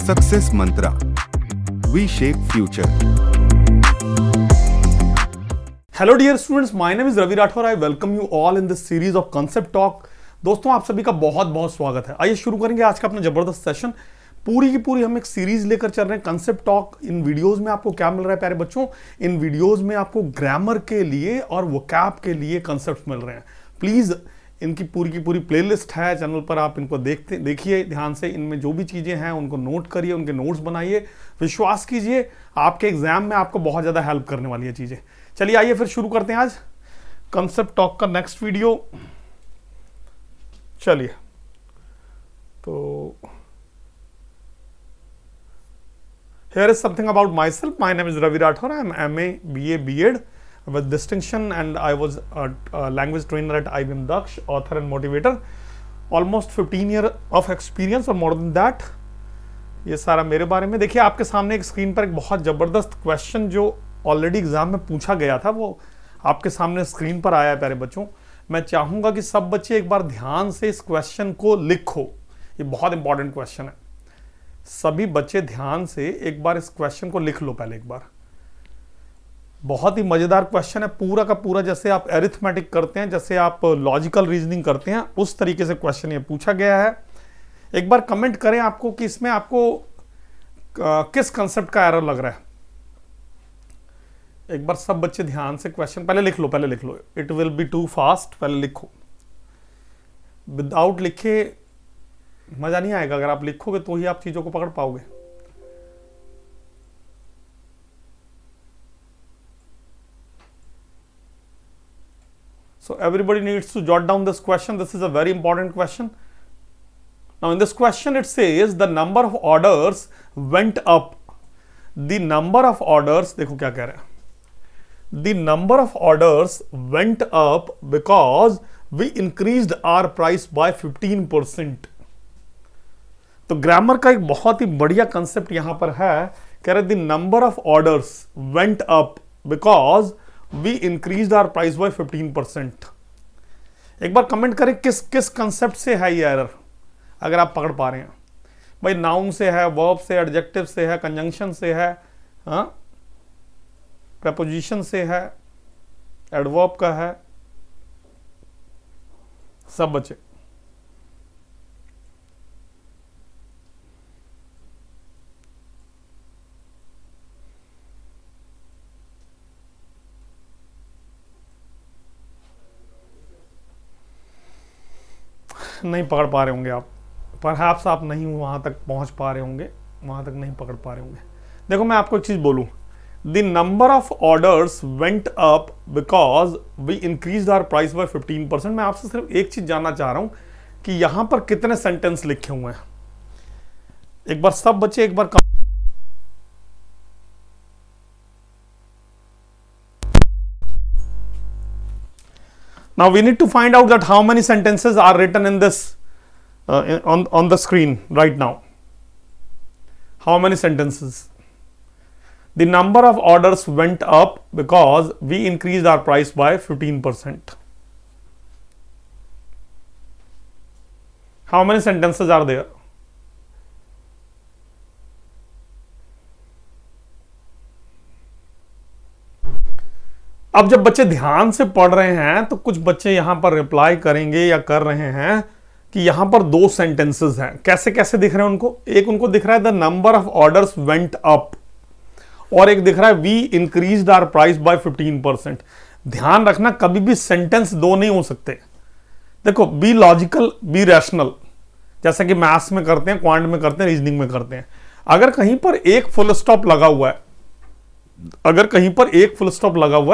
Success Mantra. We shape future. Hello dear students, my name is Ravi Rathore. I welcome you all in this series of Concept Talk. दोस्तों आप सभी का बहुत बहुत स्वागत है। आइए शुरू करेंगे आज का अपना जबरदस्त सेशन। पूरी की पूरी हम एक सीरीज लेकर चल रहे हैं कंसेप्ट टॉक। इन वीडियोस में आपको क्या मिल रहा है प्यारे बच्चों? इन वीडियोस में आपको ग्रामर के लिए और वोकैब के लिए कंसेप्ट मिल रहे हैं। प्लीज इनकी पूरी की पूरी प्लेलिस्ट है चैनल पर, आप इनको देखिए ध्यान से। इनमें जो भी चीजें हैं उनको नोट करिए, उनके नोट्स बनाइए। विश्वास कीजिए आपके एग्जाम में आपको बहुत ज्यादा हेल्प करने वाली है चीजें। चलिए आइए फिर शुरू करते हैं आज कंसेप्ट टॉक का नेक्स्ट वीडियो। चलिए तो here is something about myself. My name is Ravi Rathore. I am MA, BA, B.Ed with distinction, and I was a language trainer at IBM Daksh, author and motivator. Almost 15 years of experience or more than that. ये सारा मेरे बारे में। देखिए आपके सामने एक screen पर एक बहुत जबरदस्त क्वेश्चन जो ऑलरेडी एग्जाम में पूछा गया था वो आपके सामने स्क्रीन पर आया है प्यारे बच्चों। मैं चाहूंगा कि सब बच्चे एक बार ध्यान से इस क्वेश्चन को लिखो। ये बहुत इंपॉर्टेंट क्वेश्चन है। सभी बच्चे ध्यान से एक बार इस क्वेश्चन को लिख लो पहले एक बार। बहुत ही मजेदार क्वेश्चन है, पूरा का पूरा जैसे आप एरिथमेटिक करते हैं, जैसे आप लॉजिकल रीजनिंग करते हैं, उस तरीके से क्वेश्चन ये पूछा गया है। एक बार कमेंट करें आपको कि इसमें आपको किस कंसेप्ट का एरर लग रहा है। एक बार सब बच्चे ध्यान से क्वेश्चन पहले लिख लो। It will be too fast, पहले लिखो। विदाउट लिखे मजा नहीं आएगा। अगर आप लिखोगे तो ही आप चीजों को पकड़ पाओगे। So everybody needs to jot down this question. This is a very important question. Now in this question it says the number of orders went up. The number of orders, देखो क्या कह रहा है। The number of orders went up because we increased our price by 15%. तो grammar का एक बहुत ही बढ़िया कंसेप्ट यहां पर है। कह रहे the number of orders went up because we increased our price by 15%। एक बार कमेंट करें किस किस कंसेप्ट से है ये एरर, अगर आप पकड़ पा रहे हैं। भाई नाउन से है, वर्ब से, एडजेक्टिव से है, कंजंक्शन से है, प्रपोजिशन से है, एडवर्ब का है। सब बच्चे नहीं पकड़ पा रहे होंगे आप, परहैप्स आप नहीं वहां तक पहुंच पा रहे होंगे, वहां तक नहीं पकड़ पा रहे होंगे। देखो मैं आपको एक चीज बोलूं, the number of orders went up because we increase our price by 15%। मैं आपसे सिर्फ एक चीज जानना चाह रहा हूं कि यहां पर कितने सेंटेंस लिखे हुए हैं। एक बार सब बच्चे एक बार Now we need to find out that how many sentences are written in this on the screen right now. How many sentences? The number of orders went up because we increased our price by 15%. How many sentences are there? अब जब बच्चे ध्यान से पढ़ रहे हैं तो कुछ बच्चे यहां पर रिप्लाई करेंगे या कर रहे हैं कि यहां पर दो सेंटेंसेस हैं। कैसे कैसे दिख रहे हैं उनको? एक उनको दिख रहा है the number of orders went up, और एक दिख रहा है we increased our price by 15%। ध्यान रखना कभी भी सेंटेंस दो नहीं हो सकते। देखो बी लॉजिकल, बी रैशनल, जैसा कि मैथ्स में करते हैं, क्वांट में करते हैं, रीजनिंग में करते हैं। अगर कहीं पर एक फुल स्टॉप लगा हुआ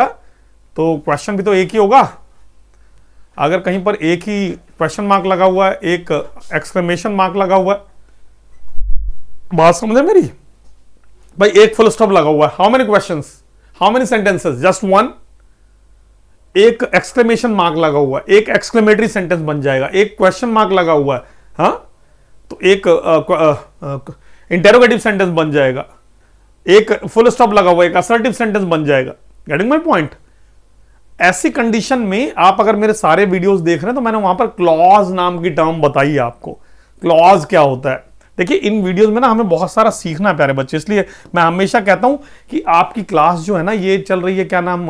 है, तो क्वेश्चन भी तो एक ही होगा। अगर कहीं पर एक ही क्वेश्चन मार्क लगा हुआ है, एक एक्सक्लेमेशन मार्क लगा हुआ है, बात समझे मेरी? भाई एक फुल स्टॉप लगा हुआ है, how many questions, how many sentences? Just one. एक एक्सक्लेमेशन मार्क लगा हुआ है, एक एक्सक्लेमेटरी सेंटेंस बन जाएगा। एक क्वेश्चन मार्क लगा हुआ है, तो एक इंटेरोगेटिव सेंटेंस बन जाएगा। एक फुल स्टॉप लगा हुआ है, एक असर्टिव सेंटेंस बन जाएगा। Getting my point? ऐसी कंडीशन में आप अगर मेरे सारे वीडियोस देख रहे हैं तो मैंने वहां पर क्लॉज नाम की टर्म बताई है आपको। क्लॉज क्या होता है? देखिए इन वीडियोस में ना हमें बहुत सारा सीखना है प्यारे बच्चे, इसलिए मैं हमेशा कहता हूं कि आपकी क्लास जो है ना ये चल रही है क्या नाम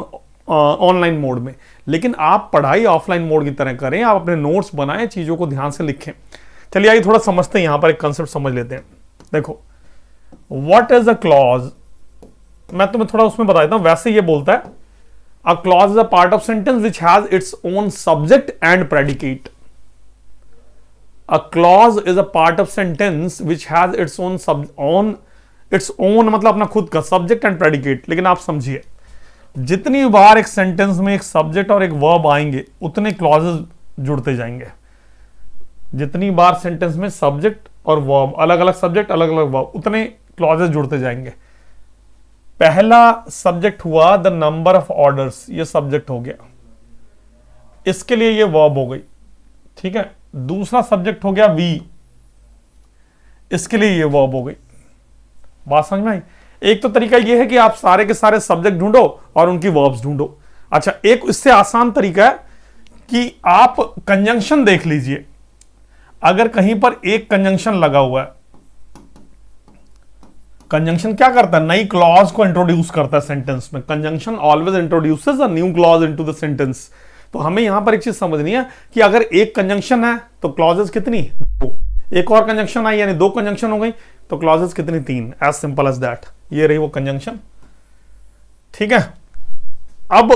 ऑनलाइन मोड में, लेकिन आप पढ़ाई ऑफलाइन मोड की तरह करें, आप अपने नोट्स बनाएं, चीजों को ध्यान से लिखें। चलिए आइए थोड़ा समझते हैं, यहां पर एक कंसेप्ट समझ लेते हैं। देखो व्हाट इज अ क्लॉज, मैं तुम्हें थोड़ा उसमें बता देता हूं। वैसे ये बोलता है a clause is a part of sentence which has its own subject and predicate. A clause is a part of sentence which has its own मतलब अपना खुद का सब्जेक्ट एंड प्रेडिकेट। लेकिन आप समझिए जितनी बार एक सेंटेंस में एक सब्जेक्ट और एक वर्ब आएंगे उतने क्लॉजेस जुड़ते जाएंगे। जितनी बार सेंटेंस में सब्जेक्ट और वर्ब, अलग अलग सब्जेक्ट अलग अलग वर्ब, उतने क्लॉजेस जुड़ते जाएंगे। पहला सब्जेक्ट हुआ द नंबर ऑफ ऑर्डर्स, ये सब्जेक्ट हो गया, इसके लिए ये वर्ब हो गई, ठीक है। दूसरा सब्जेक्ट हो गया वी, इसके लिए ये वर्ब हो गई। बात समझ में आई? एक तो तरीका ये है कि आप सारे के सारे सब्जेक्ट ढूंढो और उनकी वर्ब्स ढूंढो। अच्छा, एक इससे आसान तरीका है कि आप कंजंक्शन देख लीजिए। अगर कहीं पर एक कंजंक्शन लगा हुआ है, कंजंक्शन क्या करता है? नई क्लॉज को इंट्रोड्यूस करता है सेंटेंस में। Conjunction always introduces a new clause into the sentence. तो हमें यहां पर एक चीज समझनी है कि अगर एक कंजंक्शन है तो क्लॉजेस कितनी? दो। एक और कंजंक्शन आई यानी दो कंजंक्शन हो गई तो क्लॉजेस कितनी? तीन। As simple as that. ये रही वो कंजंक्शन, ठीक है। अब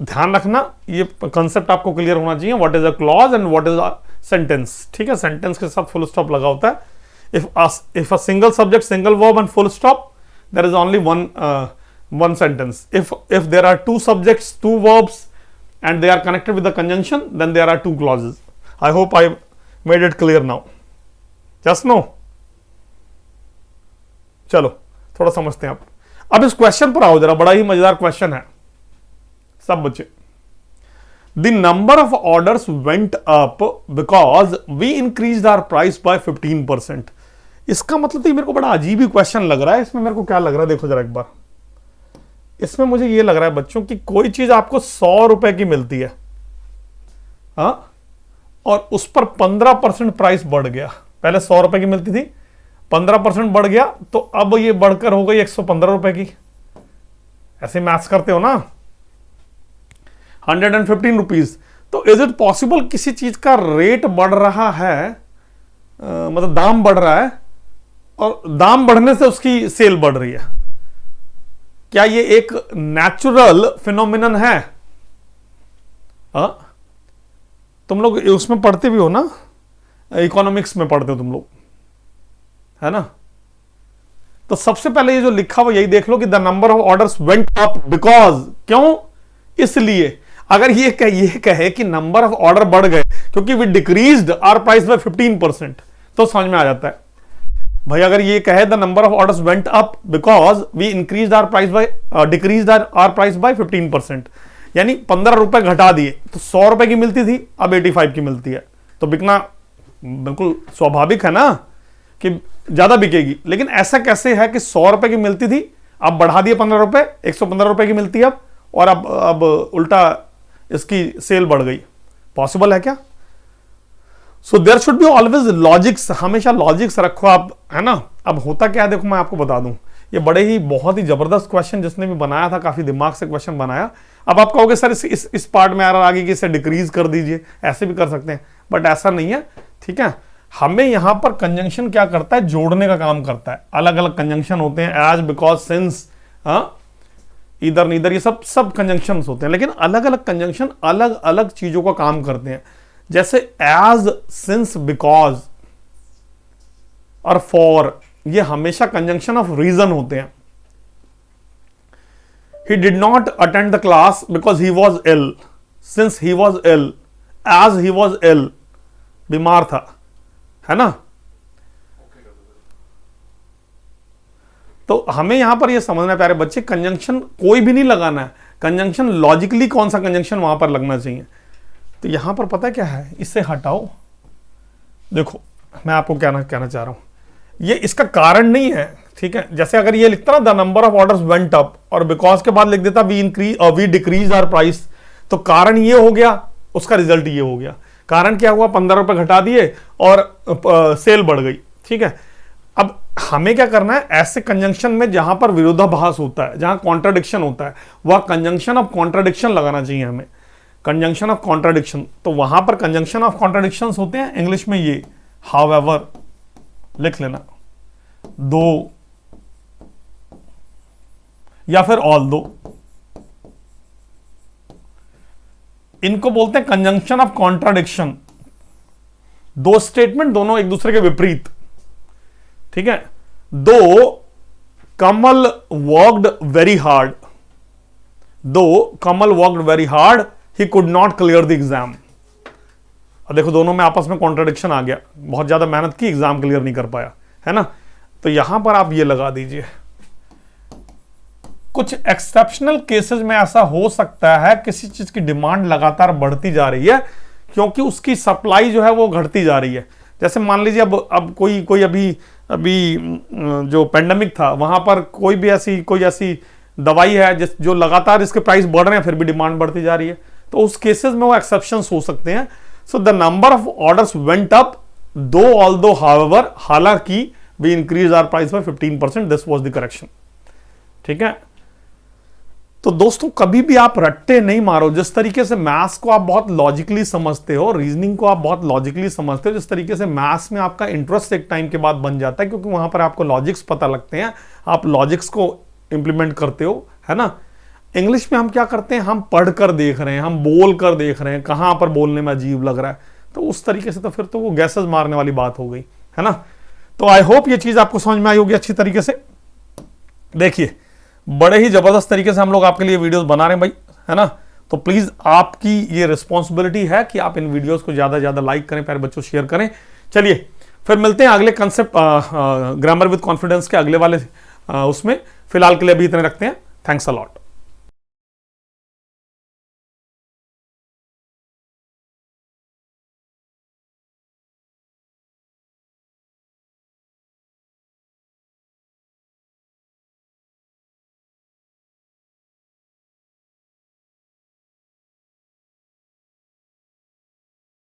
ध्यान रखना, ये कंसेप्ट आपको क्लियर होना चाहिए, what is a clause and what is a sentence, ठीक है। सेंटेंस के साथ फुल स्टॉप लगा होता है। if a single subject, single verb and full stop, there is only one sentence. If there are two subjects, two verbs and they are connected with the conjunction, then there are two clauses. I hope I made it clear now. Just no? चलो थोड़ा समझते हैं आप। अब इस question पर आओ जरा, बड़ा ही मजेदार क्वेश्चन है सब बच्चे। The number of orders went up because we increased our price by 15%. इसका मतलब तो ये मेरे को बड़ा अजीब ही क्वेश्चन लग रहा है। इसमें मेरे को क्या लग रहा है, देखो जरा एक बार। इसमें मुझे ये लग रहा है बच्चों कि कोई चीज आपको 100 रुपए की मिलती है, हाँ, और उस पर 15% प्राइस बढ़ गया। पहले 100 रुपए की मिलती थी, 15% बढ़ गया, तो अब ये बढ़कर हो गई 115 रुपए की। ऐसे मैथ्स करते हो ना, 115 रुपीज। तो इज इट पॉसिबल किसी चीज का रेट बढ़ रहा है, मतलब दाम बढ़ रहा है और दाम बढ़ने से उसकी सेल बढ़ रही है? क्या ये एक नेचुरल फिनोमिनन है? तुम लोग उसमें पढ़ते भी हो ना, इकोनॉमिक्स में पढ़ते हो तुम लोग, है ना। तो सबसे पहले ये जो लिखा हुआ यही देख लो कि the number of orders went up because, क्यों? इसलिए। अगर ये कहे कि नंबर ऑफ ऑर्डर बढ़ गए क्योंकि we decreased our price by 15%, तो समझ में आ जाता है भाई। अगर ये कहे the number of orders went up because we increased our price by decreased our price by 15%, यानी 15 रुपए घटा दिए, तो 100 रुपए की मिलती थी अब 85 की मिलती है, तो बिकना बिल्कुल स्वाभाविक है ना कि ज्यादा बिकेगी। लेकिन ऐसा कैसे है कि 100 रुपए की मिलती थी अब बढ़ा दिए 15 रुपए, 115 रुपए की मिलती है अब, और अब उल्टा इसकी सेल बढ़ गई? पॉसिबल है क्या? So there should be always logics, हमेशा लॉजिक्स रखो आप, है ना। अब होता क्या है देखो, मैं आपको बता दूं, ये बड़े ही बहुत ही जबरदस्त क्वेश्चन जिसने भी बनाया था, काफी दिमाग से क्वेश्चन बनाया। अब आप कहोगे सर इस पार्ट में आ रहा आगे कि इसे डिक्रीज कर दीजिए, ऐसे भी कर सकते हैं, बट ऐसा नहीं है, ठीक है। हमें यहां पर कंजंक्शन क्या करता है? जोड़ने का काम करता है। अलग अलग कंजंक्शन होते हैं, एज, बिकॉज, सिंस, इधर नीदर, ये सब कंजंक्शंस होते हैं, लेकिन अलग अलग कंजंक्शन अलग अलग चीजों का काम करते हैं। जैसे एज, सिंस, बिकॉज और फॉर, ये हमेशा कंजंक्शन ऑफ रीजन होते हैं। He did not attend the class because he was ill, since he was ill, as he was ill, बीमार था, है ना। तो हमें यहां पर यह समझना है प्यारे बच्चे, कंजंक्शन कोई भी नहीं लगाना है, कंजंक्शन लॉजिकली कौन सा कंजंक्शन वहां पर लगना चाहिए। तो यहां पर पता क्या है, इससे हटाओ, देखो मैं आपको कहना चाह रहा हूं, ये इसका कारण नहीं है, ठीक है। जैसे अगर ये लिखता ना the number of orders went up और बिकॉज के बाद लिख देता वी डिक्रीज आवर प्राइस, तो कारण ये हो गया, उसका रिजल्ट ये हो गया। कारण क्या हुआ? 15 रुपए घटा दिए और सेल बढ़ गई, ठीक है। अब हमें क्या करना है, ऐसे कंजंक्शन में जहां पर विरोधाभास होता है, जहां कॉन्ट्राडिक्शन होता है, वह कंजंक्शन ऑफ कॉन्ट्राडिक्शन लगाना चाहिए हमें, कंजंक्शन ऑफ कॉन्ट्राडिक्शन। तो वहां पर कंजंक्शन ऑफ कॉन्ट्राडिक्शंस होते हैं इंग्लिश में ये हाउएवर, लिख लेना, दो या फिर ऑल्दो, इनको बोलते हैं कंजंक्शन ऑफ कॉन्ट्राडिक्शन। दो स्टेटमेंट दोनों एक दूसरे के विपरीत, ठीक है। दो Kamal worked very hard, though Kamal worked very hard he could not clear the exam. अब देखो दोनों में आपस में कॉन्ट्राडिक्शन आ गया, बहुत ज्यादा मेहनत की, एग्जाम क्लियर नहीं कर पाया, है ना। तो यहां पर आप ये लगा दीजिए। कुछ एक्सेप्शनल केसेस में ऐसा हो सकता है किसी चीज की डिमांड लगातार बढ़ती जा रही है क्योंकि उसकी सप्लाई जो है वो घटती जा रही है। जैसे मान लीजिए अब कोई अभी जो पेंडेमिक था वहां पर कोई ऐसी दवाई है जो लगातार इसके प्राइस बढ़ रहे हैं फिर भी डिमांड बढ़ती जा रही है, तो उस केसेस में वो एक्सेप्शंस हो सकते हैं। So the number of orders went up though although however, हालांकि we increase our price by 15%, this was the correction, ठीक है। तो दोस्तों कभी भी आप रट्टे नहीं मारो। जिस तरीके से मैथ्स को आप बहुत लॉजिकली समझते हो, रीजनिंग को आप बहुत लॉजिकली समझते हो, जिस तरीके से मैथ्स में आपका इंटरेस्ट एक टाइम के बाद बन जाता है क्योंकि वहां पर आपको लॉजिक्स पता लगते हैं, आप लॉजिक्स को इंप्लीमेंट करते हो, है ना। इंग्लिश में हम क्या करते हैं, हम पढ़ कर देख रहे हैं, हम बोल कर देख रहे हैं, कहां पर बोलने में अजीब लग रहा है, तो उस तरीके से तो फिर तो वो गैसेस मारने वाली बात हो गई, है ना। तो आई होप ये चीज आपको समझ में आई होगी अच्छी तरीके से। देखिए बड़े ही जबरदस्त तरीके से हम लोग आपके लिए वीडियोस बना रहे हैं भाई, है ना। तो प्लीज आपकी ये रिस्पॉन्सिबिलिटी है कि आप इन वीडियोस को ज्यादा से ज्यादा लाइक करें, प्यारे बच्चों शेयर करें। चलिए फिर मिलते हैं अगले कंसेप्ट ग्रामर विद कॉन्फिडेंस के अगले वाले उसमें। फिलहाल के लिए अभी इतने रखते हैं। Thanks a lot.